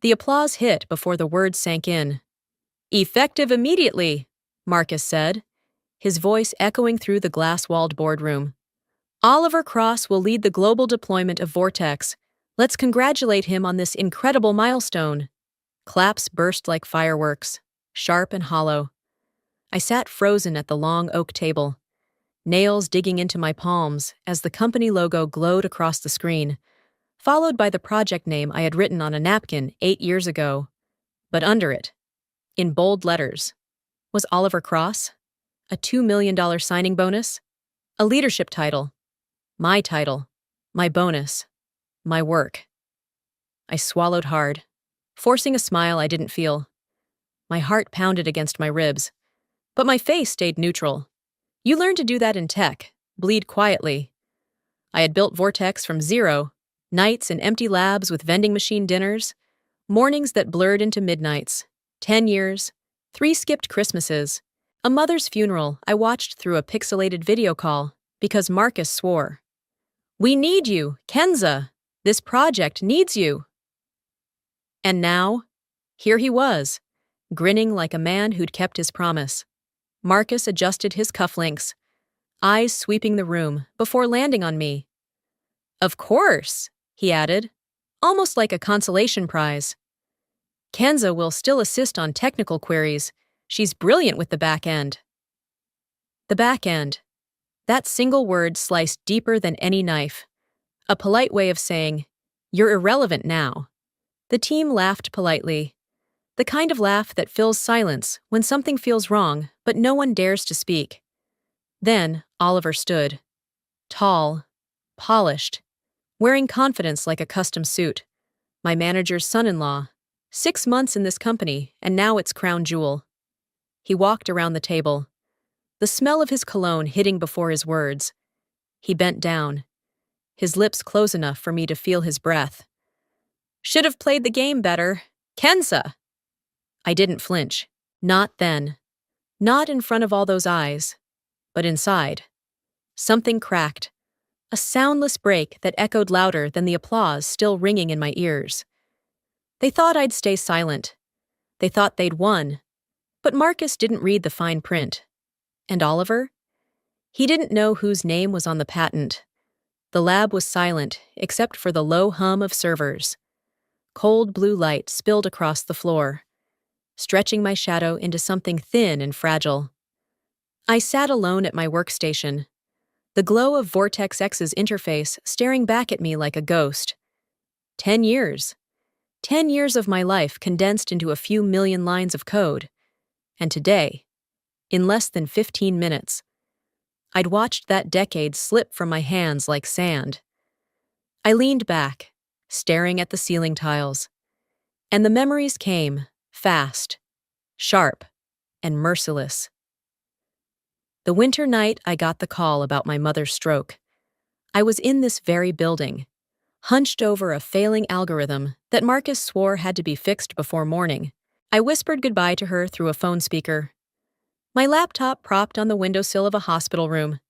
The applause hit before the words sank in. "Effective immediately," Marcus said, his voice echoing through the glass-walled boardroom. "Oliver Cross will lead the global deployment of Vortex. Let's congratulate him on this incredible milestone." Claps burst like fireworks, sharp and hollow. I sat frozen at the long oak table, nails digging into my palms as the company logo glowed across the screen, followed by the project name I had written on a napkin 8 years ago. But under it, in bold letters, was Oliver Cross, a $2 million signing bonus, a leadership title, my bonus, my work. I swallowed hard, forcing a smile I didn't feel. My heart pounded against my ribs, but my face stayed neutral. You learn to do that in tech, bleed quietly. I had built Vortex from zero, nights in empty labs with vending machine dinners, mornings that blurred into midnights, 10 years, 3 skipped Christmases, a mother's funeral I watched through a pixelated video call because Marcus swore. "We need you, Kenza. This project needs you." And now, here he was, grinning like a man who'd kept his promise. Marcus adjusted his cufflinks, eyes sweeping the room before landing on me. "Of course," he added, almost like a consolation prize. "Kenza will still assist on technical queries. She's brilliant with the back end." The back end. That single word sliced deeper than any knife. A polite way of saying, "You're irrelevant now." The team laughed politely. The kind of laugh that fills silence when something feels wrong, but no one dares to speak. Then Oliver stood. Tall, polished, wearing confidence like a custom suit. My manager's son-in-law. 6 months in this company, and now its crown jewel. He walked around the table, the smell of his cologne hitting before his words. He bent down, his lips close enough for me to feel his breath. "Should have played the game better. Kenza!" I didn't flinch. Not then. Not in front of all those eyes. But inside. Something cracked. A soundless break that echoed louder than the applause still ringing in my ears. They thought I'd stay silent. They thought they'd won. But Marcus didn't read the fine print. And Oliver? He didn't know whose name was on the patent. The lab was silent, except for the low hum of servers. Cold blue light spilled across the floor, stretching my shadow into something thin and fragile. I sat alone at my workstation, the glow of Vortex X's interface staring back at me like a ghost. 10 years. 10 years of my life condensed into a few million lines of code. And today, in less than 15 minutes, I'd watched that decade slip from my hands like sand. I leaned back, staring at the ceiling tiles, and the memories came, fast, sharp, and merciless. The winter night I got the call about my mother's stroke. I was in this very building, hunched over a failing algorithm that Marcus swore had to be fixed before morning. I whispered goodbye to her through a phone speaker, my laptop propped on the windowsill of a hospital room.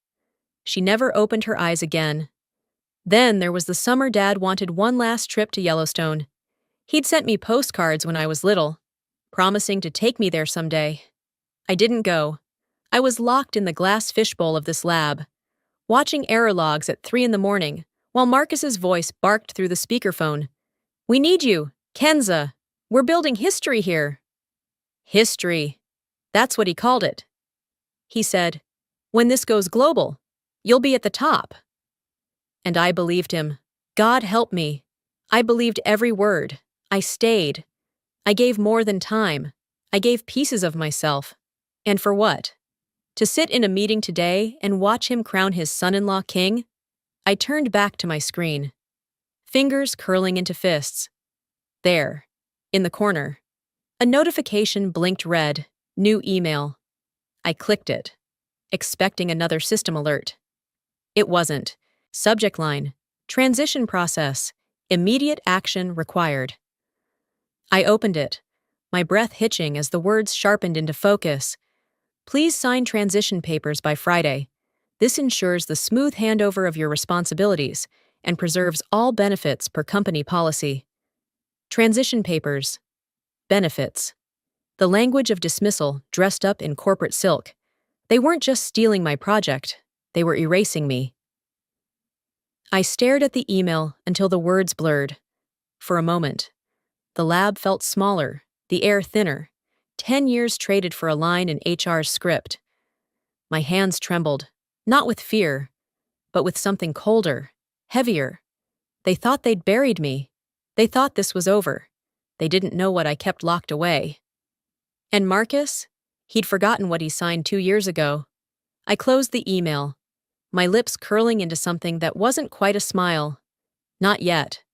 She never opened her eyes again. Then there was the summer Dad wanted one last trip to Yellowstone. He'd sent me postcards when I was little, promising to take me there someday. I didn't go. I was locked in the glass fishbowl of this lab, watching error logs at 3 a.m, while Marcus's voice barked through the speakerphone. "We need you, Kenza. We're building history here." History. That's what he called it. He said, "When this goes global, you'll be at the top." And I believed him. God help me. I believed every word. I stayed. I gave more than time. I gave pieces of myself. And for what? To sit in a meeting today and watch him crown his son-in-law king? I turned back to my screen, fingers curling into fists. There, in the corner, a notification blinked red, new email. I clicked it, expecting another system alert. It wasn't. Subject line, transition process, immediate action required. I opened it, my breath hitching as the words sharpened into focus. Please sign transition papers by Friday. This ensures the smooth handover of your responsibilities and preserves all benefits per company policy. Transition papers. Benefits. The language of dismissal dressed up in corporate silk. They weren't just stealing my project, they were erasing me. I stared at the email until the words blurred. For a moment. The lab felt smaller, the air thinner. 10 years traded for a line in HR's script. My hands trembled, not with fear, but with something colder, heavier. They thought they'd buried me. They thought this was over. They didn't know what I kept locked away. And Marcus? He'd forgotten what he signed 2 years ago. I closed the email, my lips curling into something that wasn't quite a smile. Not yet.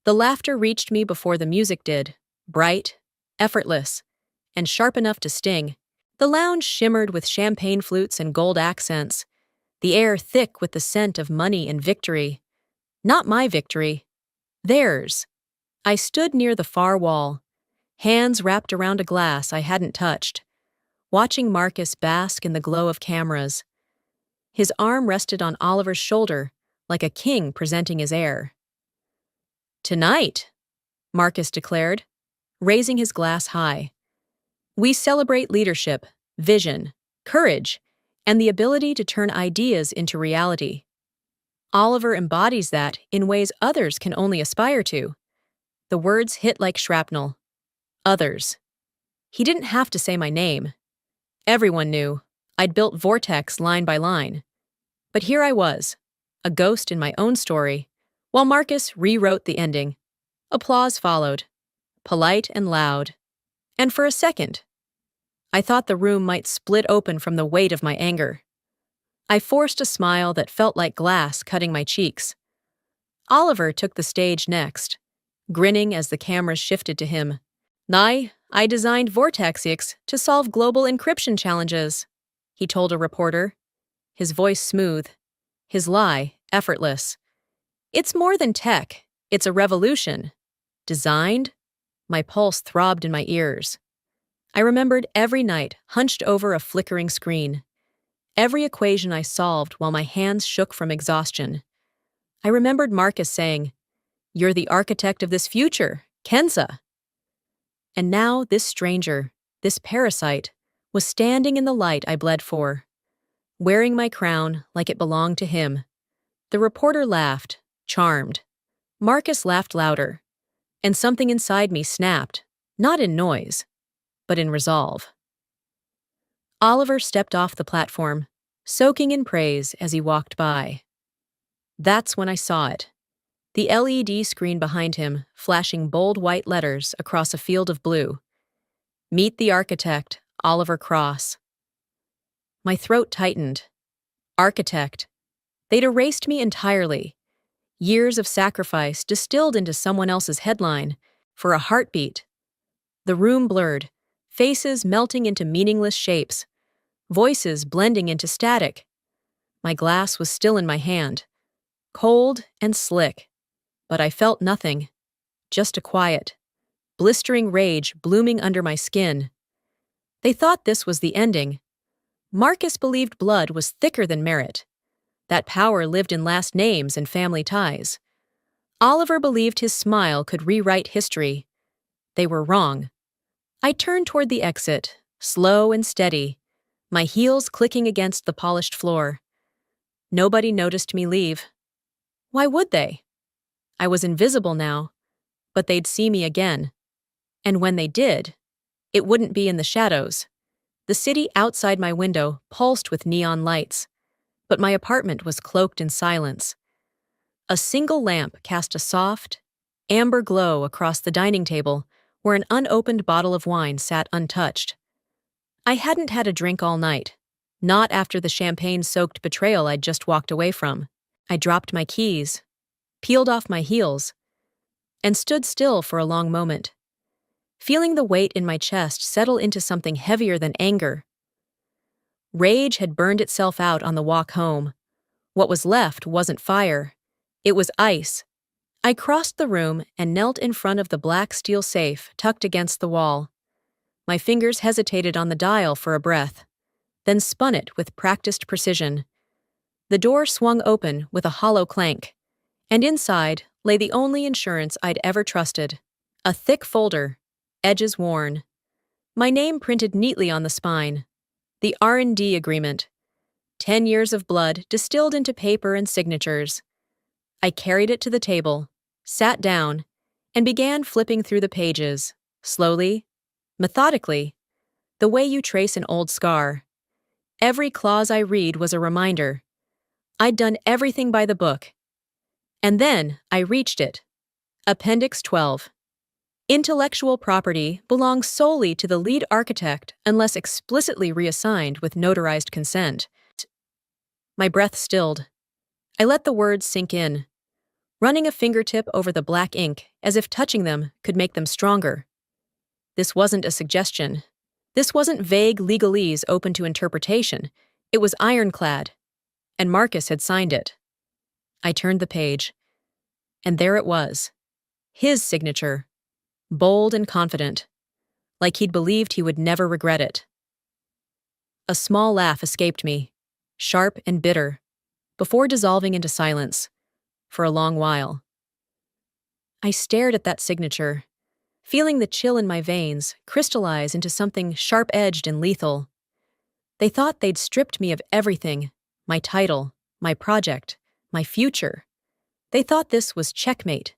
The laughter reached me before the music did, bright, effortless, and sharp enough to sting. The lounge shimmered with champagne flutes and gold accents, the air thick with the scent of money and victory. Not my victory. Theirs. I stood near the far wall, hands wrapped around a glass I hadn't touched, watching Marcus bask in the glow of cameras. His arm rested on Oliver's shoulder, like a king presenting his heir. "Tonight," Marcus declared, raising his glass high, "we celebrate leadership, vision, courage, and the ability to turn ideas into reality. Oliver embodies that in ways others can only aspire to." The words hit like shrapnel. Others. He didn't have to say my name. Everyone knew. I'd built Vortex line by line. But here I was, a ghost in my own story, while Marcus rewrote the ending. Applause followed, polite and loud. And for a second, I thought the room might split open from the weight of my anger. I forced a smile that felt like glass cutting my cheeks. Oliver took the stage next, grinning as the cameras shifted to him. I designed Vortex to solve global encryption challenges," he told a reporter, his voice smooth, his lie effortless. "It's more than tech, it's a revolution." Designed? My pulse throbbed in my ears. I remembered every night hunched over a flickering screen, every equation I solved while my hands shook from exhaustion. I remembered Marcus saying, "You're the architect of this future, Kenza." And now this stranger, this parasite, was standing in the light I bled for, wearing my crown like it belonged to him. The reporter laughed, charmed. Marcus laughed louder, and something inside me snapped, not in noise, but in resolve. Oliver stepped off the platform, soaking in praise as he walked by. That's when I saw it. The LED screen behind him, flashing bold white letters across a field of blue. "Meet the architect, Oliver Cross." My throat tightened. Architect. They'd erased me entirely. Years of sacrifice distilled into someone else's headline, for a heartbeat. The room blurred, faces melting into meaningless shapes, voices blending into static. My glass was still in my hand, cold and slick. But I felt nothing, just a quiet, blistering rage blooming under my skin. They thought this was the ending. Marcus believed blood was thicker than merit. That power lived in last names and family ties. Oliver believed his smile could rewrite history. They were wrong. I turned toward the exit, slow and steady, my heels clicking against the polished floor. Nobody noticed me leave. Why would they? I was invisible now, but they'd see me again. And when they did, it wouldn't be in the shadows. The city outside my window pulsed with neon lights, but my apartment was cloaked in silence. A single lamp cast a soft, amber glow across the dining table where an unopened bottle of wine sat untouched. I hadn't had a drink all night, not after the champagne-soaked betrayal I'd just walked away from. I dropped my keys, peeled off my heels, and stood still for a long moment, feeling the weight in my chest settle into something heavier than anger. Rage had burned itself out on the walk home. What was left wasn't fire. It was ice. I crossed the room and knelt in front of the black steel safe tucked against the wall. My fingers hesitated on the dial for a breath, then spun it with practiced precision. The door swung open with a hollow clank, and inside lay the only insurance I'd ever trusted, A thick folder, edges worn. My name printed neatly on the spine. The R&D agreement. 10 years of blood distilled into paper and signatures. I carried it to the table, sat down, and began flipping through the pages, slowly, methodically, the way you trace an old scar. Every clause I read was a reminder. I'd done everything by the book. And then I reached it. Appendix 12. Intellectual property belongs solely to the lead architect unless explicitly reassigned with notarized consent. My breath stilled. I let the words sink in, running a fingertip over the black ink as if touching them could make them stronger. This wasn't a suggestion. This wasn't vague legalese open to interpretation. It was ironclad, and Marcus had signed it. I turned the page, and there it was. His signature, bold and confident, like he'd believed he would never regret it. A small laugh escaped me, sharp and bitter, before dissolving into silence, for a long while. I stared at that signature, feeling the chill in my veins crystallize into something sharp-edged and lethal. They thought they'd stripped me of everything, my title, my project, my future. They thought this was checkmate.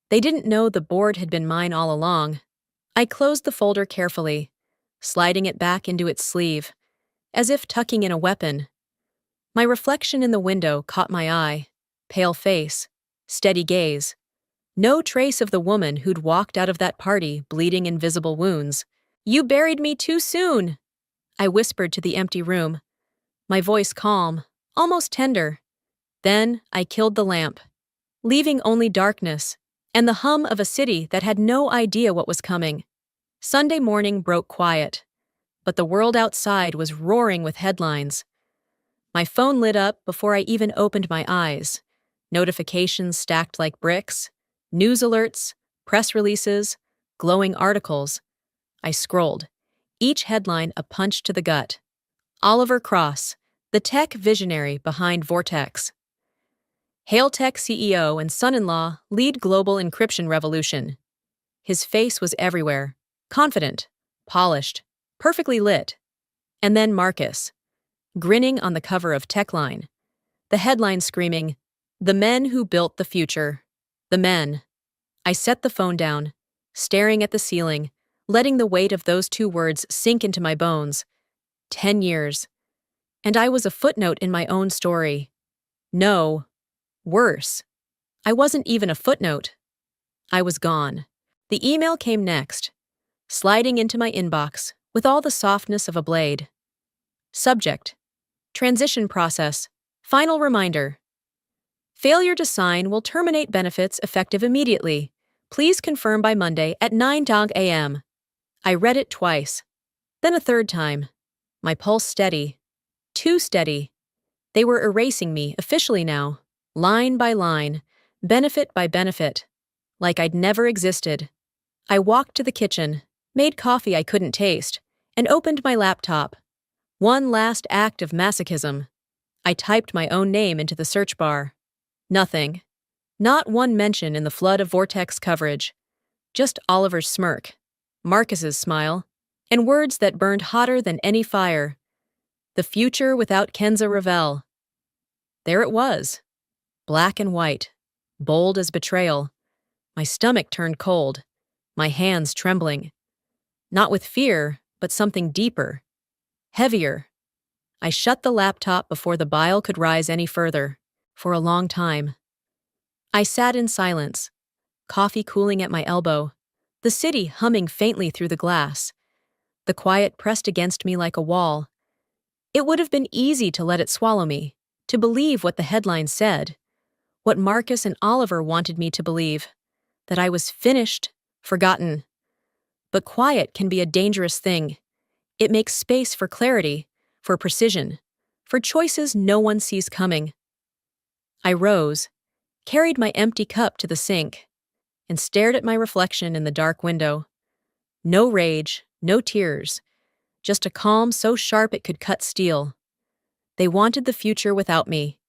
They didn't know the board had been mine all along. I closed the folder carefully, sliding it back into its sleeve, as if tucking in a weapon. My reflection in the window caught my eye, pale face, steady gaze. No trace of the woman who'd walked out of that party bleeding invisible wounds. "You buried me too soon," I whispered to the empty room, my voice calm, almost tender. Then I killed the lamp, leaving only darkness and the hum of a city that had no idea what was coming. Sunday morning broke quiet, but the world outside was roaring with headlines. My phone lit up before I even opened my eyes. Notifications stacked like bricks, news alerts, press releases, glowing articles. I scrolled, each headline a punch to the gut. Oliver Cross, the tech visionary behind Vortex. Hail Tech CEO and son-in-law lead global encryption revolution. His face was everywhere, confident, polished, perfectly lit. And then Marcus, grinning on the cover of TechLine. The headline screaming, "The men who built the future." The men. I set the phone down, staring at the ceiling, letting the weight of those two words sink into my bones. 10 years. And I was a footnote in my own story. No. Worse. I wasn't even a footnote. I was gone. The email came next, sliding into my inbox with all the softness of a blade. Subject: Transition process. Final reminder. Failure to sign will terminate benefits effective immediately. Please confirm by Monday at 9 a.m. I read it twice, then a third time. My pulse steady. Too steady. They were erasing me officially now, line by line, benefit by benefit, like I'd never existed. I walked to the kitchen, made coffee I couldn't taste, and opened my laptop. One last act of masochism. I typed my own name into the search bar. Nothing. Not one mention in the flood of Vortex coverage. Just Oliver's smirk, Marcus's smile, and words that burned hotter than any fire. The future without Kenza Ravel. There it was. Black and white, bold as betrayal. My stomach turned cold, my hands trembling. Not with fear, but something deeper, heavier. I shut the laptop before the bile could rise any further, for a long time. I sat in silence, coffee cooling at my elbow, the city humming faintly through the glass. The quiet pressed against me like a wall. It would have been easy to let it swallow me, to believe what the headline said, what Marcus and Oliver wanted me to believe, that I was finished, forgotten. But quiet can be a dangerous thing. It makes space for clarity, for precision, for choices no one sees coming. I rose, carried my empty cup to the sink, and stared at my reflection in the dark window. No rage, no tears, just a calm so sharp it could cut steel. They wanted the future without me.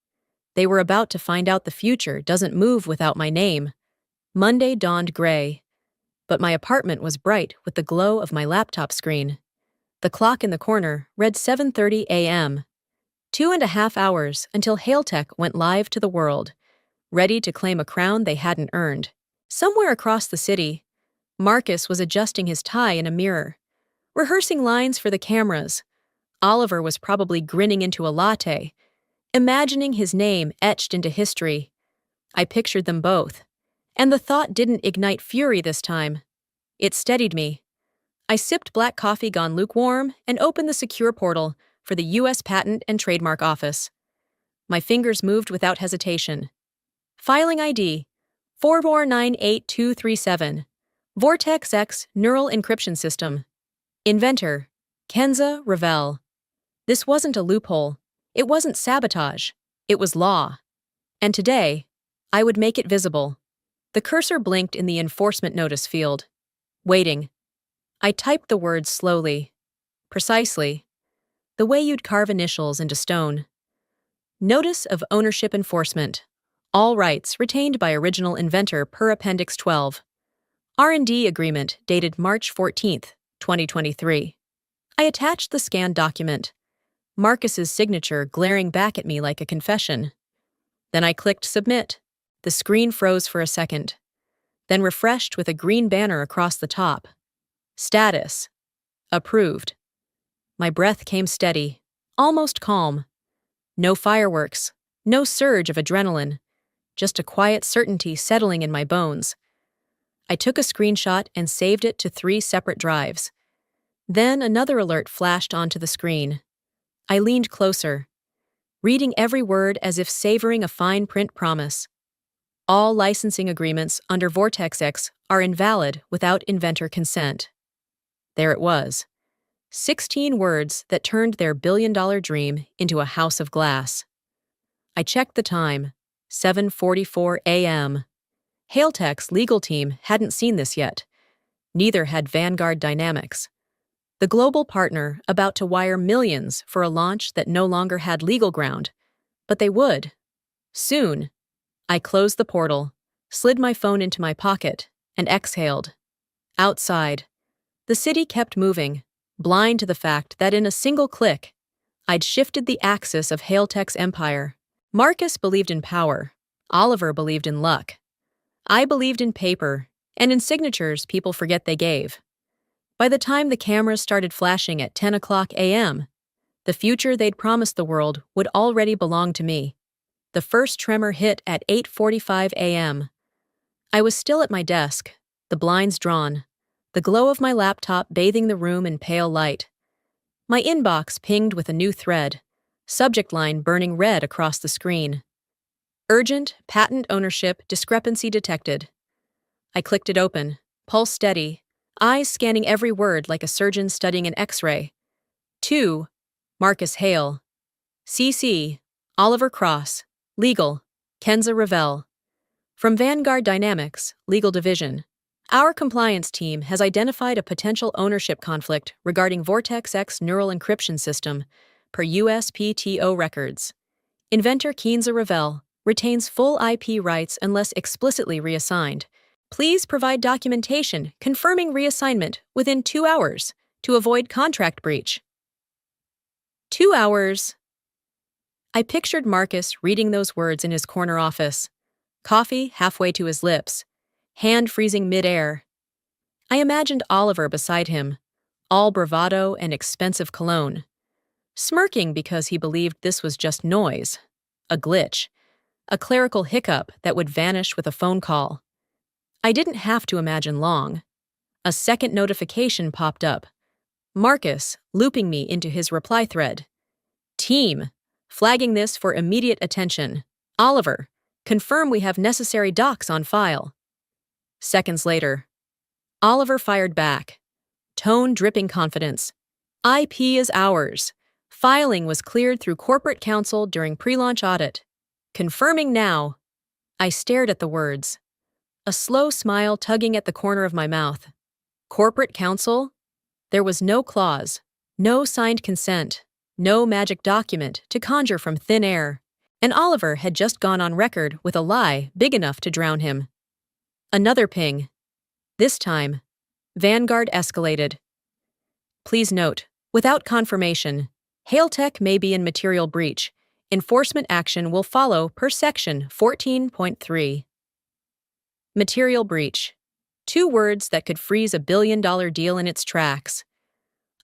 They were about to find out the future doesn't move without my name. Monday dawned gray. but my apartment was bright with the glow of my laptop screen. The clock in the corner read 7:30 a.m. 2.5 hours until Hailtech went live to the world, ready to claim a crown they hadn't earned. Somewhere across the city, Marcus was adjusting his tie in a mirror, rehearsing lines for the cameras. Oliver was probably grinning into a latte, imagining his name etched into history. I pictured them both, and the thought didn't ignite fury this time. It steadied me. I sipped black coffee gone lukewarm and opened the secure portal for the U.S. Patent and Trademark Office. My fingers moved without hesitation. Filing ID 4498237. Vortex X Neural Encryption System. Inventor Kenza Ravel. This wasn't a loophole. It wasn't sabotage. It was law. And today, I would make it visible. The cursor blinked in the enforcement notice field. Waiting. I typed the words slowly. Precisely. The way you'd carve initials into stone. Notice of Ownership Enforcement. All rights retained by original inventor per Appendix 12. R&D agreement dated March 14, 2023. I attached the scanned document, Marcus's signature glaring back at me like a confession. Then I clicked Submit. The screen froze for a second, then refreshed with a green banner across the top. Status. Approved. My breath came steady, almost calm. No fireworks, no surge of adrenaline, just a quiet certainty settling in my bones. I took a screenshot and saved it to 3 separate drives. Then another alert flashed onto the screen. I leaned closer, reading every word as if savoring a fine print promise. All licensing agreements under Vortex X are invalid without inventor consent. There it was. 16 words that turned their billion-dollar dream into a house of glass. I checked the time. 7:44 a.m. Hailtech's legal team hadn't seen this yet. Neither had Vanguard Dynamics, the global partner about to wire millions for a launch that no longer had legal ground. But they would. Soon. I closed the portal, slid my phone into my pocket, and exhaled. Outside, the city kept moving, blind to the fact that in a single click, I'd shifted the axis of Hailtech's empire. Marcus believed in power. Oliver believed in luck. I believed in paper, and in signatures people forget they gave. By the time the cameras started flashing at 10 o'clock a.m., the future they'd promised the world would already belong to me. The first tremor hit at 8:45 a.m. I was still at my desk, the blinds drawn, the glow of my laptop bathing the room in pale light. My inbox pinged with a new thread, subject line burning red across the screen. Urgent patent ownership discrepancy detected. I clicked it open, pulse steady, eyes scanning every word like a surgeon studying an X-ray. 2. Marcus Hale. CC. Oliver Cross. Legal. Kenza Ravel. From Vanguard Dynamics, Legal Division. Our compliance team has identified a potential ownership conflict regarding Vortex X neural encryption system per USPTO records. Inventor Kenza Ravel retains full IP rights unless explicitly reassigned. Please provide documentation confirming reassignment within 2 hours to avoid contract breach. 2 hours. I pictured Marcus reading those words in his corner office, coffee halfway to his lips, hand freezing mid-air. I imagined Oliver beside him, all bravado and expensive cologne, smirking because he believed this was just noise, a glitch, a clerical hiccup that would vanish with a phone call. I didn't have to imagine long. A second notification popped up, Marcus looping me into his reply thread. Team, flagging this for immediate attention. Oliver, confirm we have necessary docs on file. Seconds later, Oliver fired back, tone dripping confidence. IP is ours. Filing was cleared through corporate counsel during pre-launch audit. Confirming now. I stared at the words, a slow smile tugging at the corner of my mouth. Corporate counsel? There was no clause, no signed consent, no magic document to conjure from thin air, and Oliver had just gone on record with a lie big enough to drown him. Another ping. This time, Vanguard escalated. Please note, without confirmation, Hailtech may be in material breach. Enforcement action will follow per section 14.3. Material breach. 2 words that could freeze a billion-dollar deal in its tracks.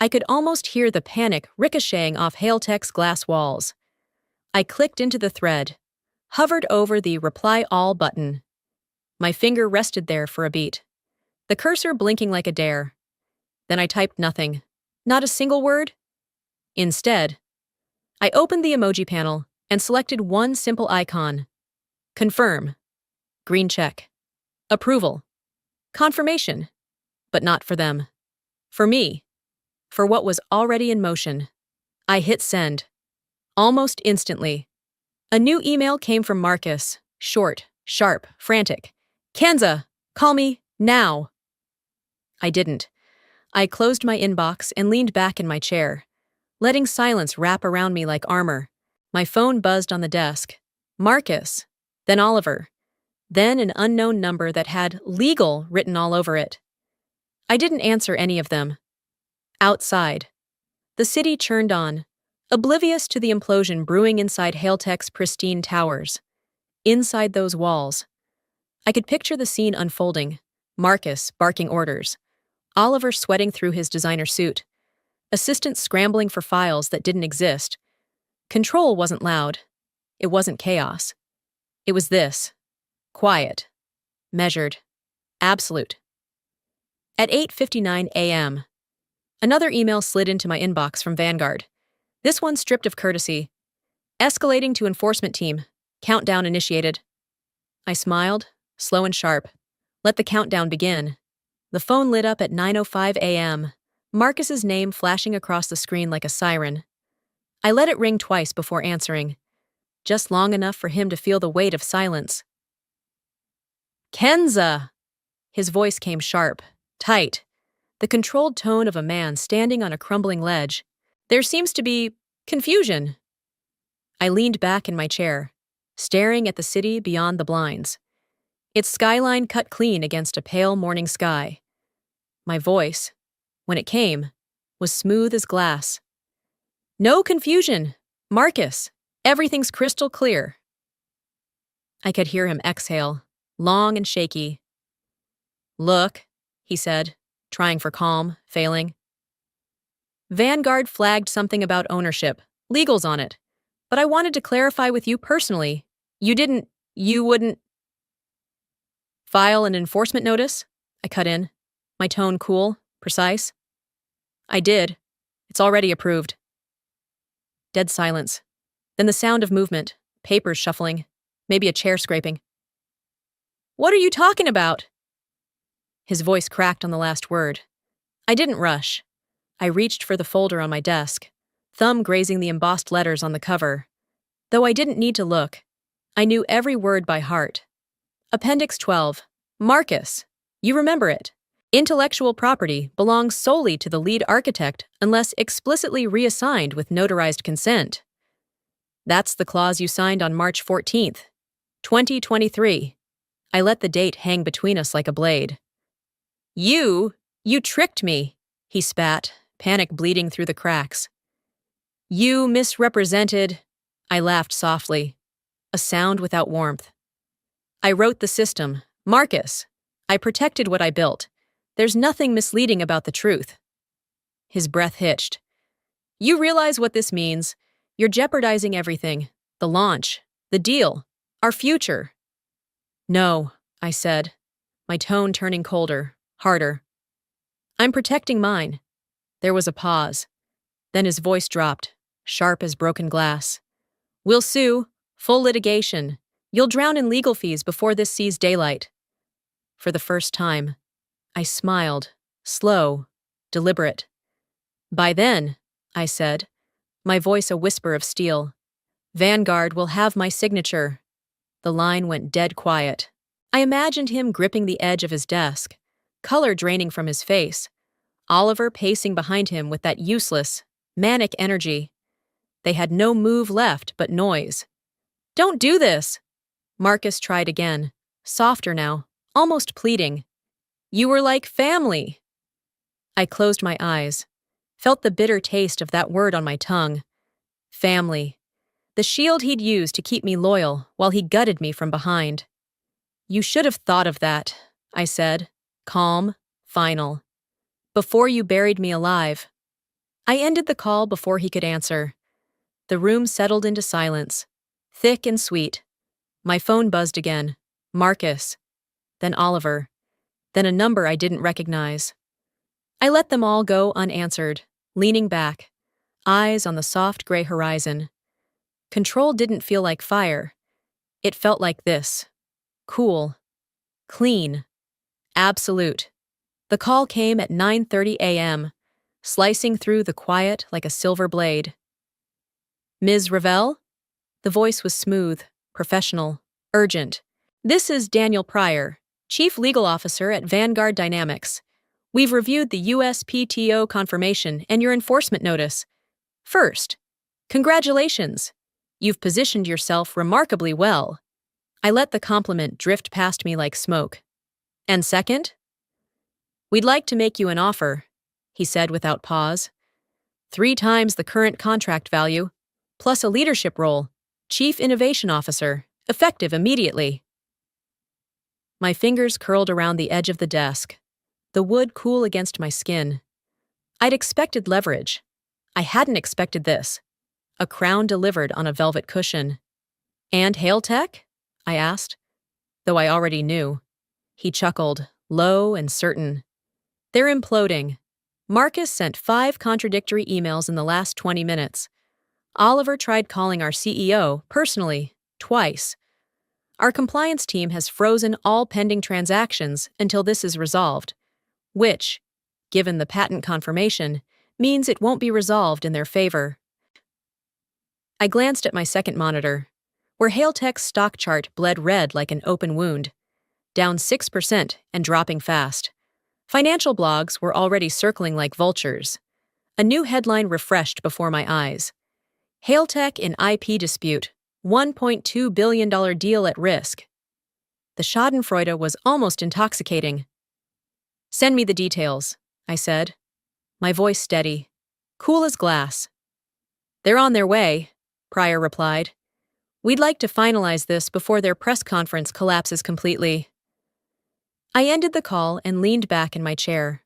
I could almost hear the panic ricocheting off Hailtech's glass walls. I clicked into the thread, hovered over the Reply All button. My finger rested there for a beat, the cursor blinking like a dare. Then I typed nothing. Not a single word. Instead, I opened the emoji panel and selected one simple icon. Confirm. Green check. Approval. Confirmation. But not for them. For me. For what was already in motion. I hit send. Almost instantly. A new email came from Marcus. Short, sharp, frantic. Kenza, call me now. I didn't. I closed my inbox and leaned back in my chair, letting silence wrap around me like armor. My phone buzzed on the desk. Marcus. Then Oliver. Then an unknown number that had legal written all over it. I didn't answer any of them. Outside, the city churned on, oblivious to the implosion brewing inside Hailtech's pristine towers. Inside those walls, I could picture the scene unfolding. Marcus barking orders, Oliver sweating through his designer suit, assistants scrambling for files that didn't exist. Control wasn't loud. It wasn't chaos. It was this. Quiet. Measured. Absolute. At 8:59 a.m., another email slid into my inbox from Vanguard. This one stripped of courtesy. Escalating to enforcement team. Countdown initiated. I smiled, slow and sharp. Let the countdown begin. The phone lit up at 9:05 a.m., Marcus's name flashing across the screen like a siren. I let it ring twice before answering, just long enough for him to feel the weight of silence. Kenza! His voice came sharp, tight, the controlled tone of a man standing on a crumbling ledge. There seems to be confusion. I leaned back in my chair, staring at the city beyond the blinds. Its skyline cut clean against a pale morning sky. My voice, when it came, was smooth as glass. No confusion, Marcus. Everything's crystal clear. I could hear him exhale, long and shaky. Look, he said, trying for calm, failing. Vanguard flagged something about ownership, legals on it, but I wanted to clarify with you personally. You wouldn't file an enforcement notice? I cut in, my tone cool, precise. I did. It's already approved. Dead silence. Then the sound of movement, papers shuffling, maybe a chair scraping. What are you talking about? His voice cracked on the last word. I didn't rush. I reached for the folder on my desk, thumb grazing the embossed letters on the cover. Though I didn't need to look, I knew every word by heart. Appendix 12. Marcus. You remember it. Intellectual property belongs solely to the lead architect unless explicitly reassigned with notarized consent. That's the clause you signed on March 14th, 2023. I let the date hang between us like a blade. You tricked me, he spat, panic bleeding through the cracks. You misrepresented, I laughed softly, a sound without warmth. I wrote the system, Marcus. I protected what I built. There's nothing misleading about the truth. His breath hitched. You realize what this means. You're jeopardizing everything. The launch, the deal, our future. No, I said, my tone turning colder, harder. I'm protecting mine. There was a pause. Then his voice dropped, sharp as broken glass. We'll sue, full litigation. You'll drown in legal fees before this sees daylight. For the first time, I smiled, slow, deliberate. By then, I said, my voice a whisper of steel, Vanguard will have my signature. The line went dead quiet. I imagined him gripping the edge of his desk, color draining from his face, Oliver pacing behind him with that useless, manic energy. They had no move left but noise. Don't do this! Marcus tried again, softer now, almost pleading. You were like family. I closed my eyes, felt the bitter taste of that word on my tongue. Family. The shield he'd used to keep me loyal while he gutted me from behind. You should have thought of that, I said, calm, final. Before you buried me alive. I ended the call before he could answer. The room settled into silence, thick and sweet. My phone buzzed again. Marcus. Then Oliver. Then a number I didn't recognize. I let them all go unanswered, leaning back, eyes on the soft gray horizon. Control didn't feel like fire. It felt like this. Cool. Clean. Absolute. The call came at 9:30 a.m., slicing through the quiet like a silver blade. Ms. Ravel? The voice was smooth, professional, urgent. This is Daniel Pryor, Chief Legal Officer at Vanguard Dynamics. We've reviewed the USPTO confirmation and your enforcement notice. First, congratulations. You've positioned yourself remarkably well. I let the compliment drift past me like smoke. And second? We'd like to make you an offer, he said without pause. 3 times the current contract value, plus a leadership role, Chief Innovation Officer, effective immediately. My fingers curled around the edge of the desk, the wood cool against my skin. I'd expected leverage. I hadn't expected this. A crown delivered on a velvet cushion. And Hail Tech? I asked, though I already knew. He chuckled, low and certain. They're imploding. Marcus sent 5 contradictory emails in the last 20 minutes. Oliver tried calling our CEO, personally, twice. Our compliance team has frozen all pending transactions until this is resolved, which, given the patent confirmation, means it won't be resolved in their favor. I glanced at my second monitor, where Hailtech's stock chart bled red like an open wound, down 6% and dropping fast. Financial blogs were already circling like vultures. A new headline refreshed before my eyes. Hailtech in IP dispute, $1.2 billion deal at risk. The schadenfreude was almost intoxicating. Send me the details, I said, my voice steady, cool as glass. They're on their way, Pryor replied. We'd like to finalize this before their press conference collapses completely. I ended the call and leaned back in my chair,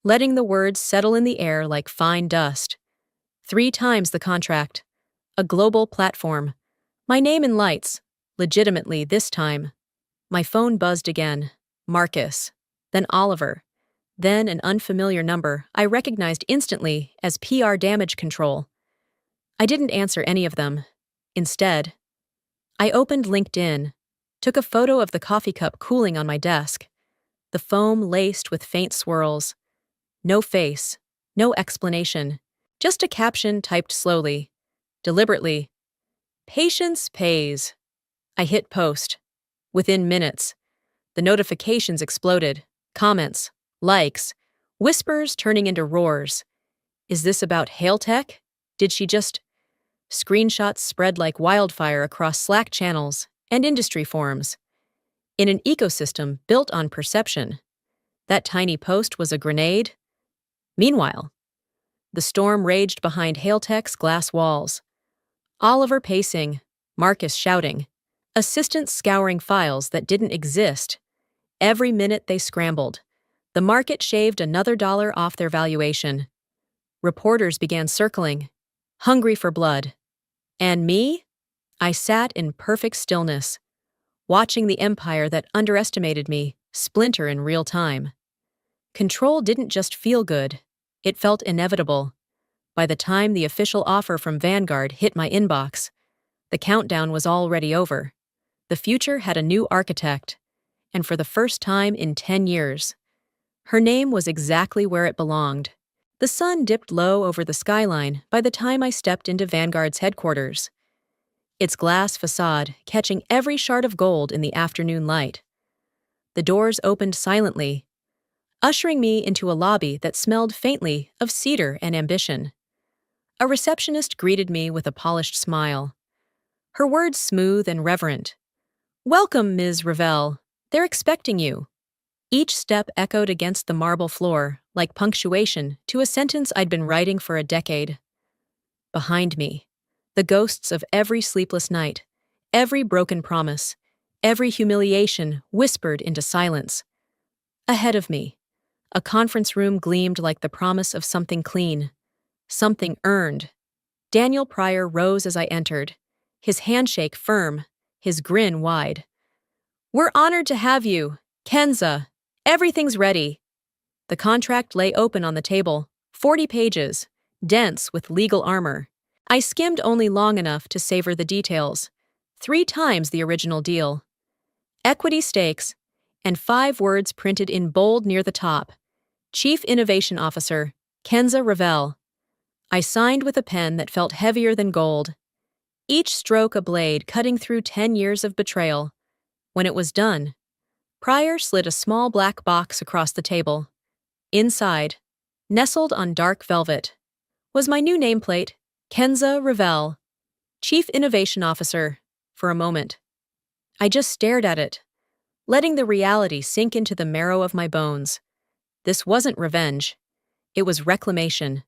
letting the words settle in the air like fine dust. 3 times the contract. A global platform. My name in lights, legitimately this time. My phone buzzed again. Marcus. Then Oliver. Then an unfamiliar number I recognized instantly as PR damage control. I didn't answer any of them. Instead, I opened LinkedIn, took a photo of the coffee cup cooling on my desk, the foam laced with faint swirls. No face, no explanation, just a caption typed slowly, deliberately. Patience pays. I hit post. Within minutes, the notifications exploded, comments, likes, whispers turning into roars. Is this about Hailtech? Did she just... Screenshots spread like wildfire across Slack channels and industry forums. In an ecosystem built on perception, that tiny post was a grenade. Meanwhile, the storm raged behind Hailtech's glass walls. Oliver pacing, Marcus shouting, assistants scouring files that didn't exist. Every minute they scrambled, the market shaved another dollar off their valuation. Reporters began circling, hungry for blood. And me? I sat in perfect stillness, watching the empire that underestimated me splinter in real time. Control didn't just feel good, it felt inevitable. By the time the official offer from Vanguard hit my inbox, the countdown was already over. The future had a new architect, and for the first time in 10 years, her name was exactly where it belonged. The sun dipped low over the skyline by the time I stepped into Vanguard's headquarters, its glass facade catching every shard of gold in the afternoon light. The doors opened silently, ushering me into a lobby that smelled faintly of cedar and ambition. A receptionist greeted me with a polished smile, her words smooth and reverent. Welcome, Ms. Ravel. They're expecting you. Each step echoed against the marble floor, like punctuation to a sentence I'd been writing for a decade. Behind me, the ghosts of every sleepless night, every broken promise, every humiliation whispered into silence. Ahead of me, a conference room gleamed like the promise of something clean, something earned. Daniel Pryor rose as I entered, his handshake firm, his grin wide. "We're honored to have you, Kenza. Everything's ready." The contract lay open on the table, 40 pages, dense with legal armor. I skimmed only long enough to savor the details. 3 times the original deal. Equity stakes, and 5 words printed in bold near the top. Chief Innovation Officer, Kenza Ravel. I signed with a pen that felt heavier than gold. Each stroke a blade cutting through 10 years of betrayal. When it was done, Pryor slid a small black box across the table. Inside, nestled on dark velvet, was my new nameplate, Kenza Ravel, Chief Innovation Officer, for a moment. I just stared at it, letting the reality sink into the marrow of my bones. This wasn't revenge. It was reclamation.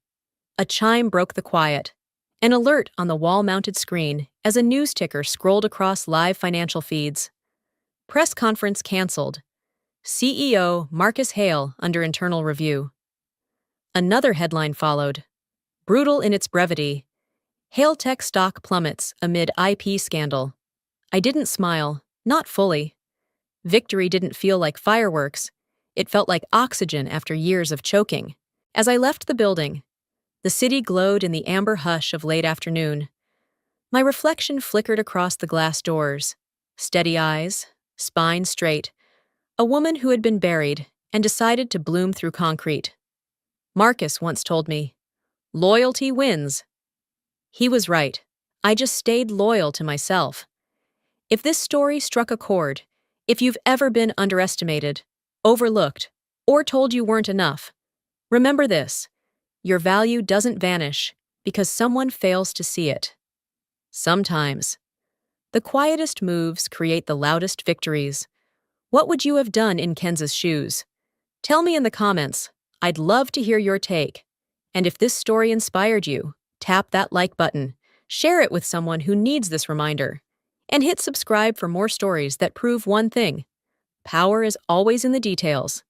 A chime broke the quiet, an alert on the wall-mounted screen as a news ticker scrolled across live financial feeds. Press conference canceled. CEO Marcus Hale under internal review. Another headline followed. Brutal in its brevity. Hale Tech stock plummets amid IP scandal. I didn't smile, not fully. Victory didn't feel like fireworks. It felt like oxygen after years of choking. As I left the building, the city glowed in the amber hush of late afternoon. My reflection flickered across the glass doors. Steady eyes, spine straight. A woman who had been buried and decided to bloom through concrete. Marcus once told me, "Loyalty wins." He was right. I just stayed loyal to myself. If this story struck a chord, if you've ever been underestimated, overlooked, or told you weren't enough, remember this: your value doesn't vanish because someone fails to see it. Sometimes, the quietest moves create the loudest victories. What would you have done in Kenza's shoes? Tell me in the comments. I'd love to hear your take. And if this story inspired you, tap that like button, share it with someone who needs this reminder, and hit subscribe for more stories that prove one thing: power is always in the details.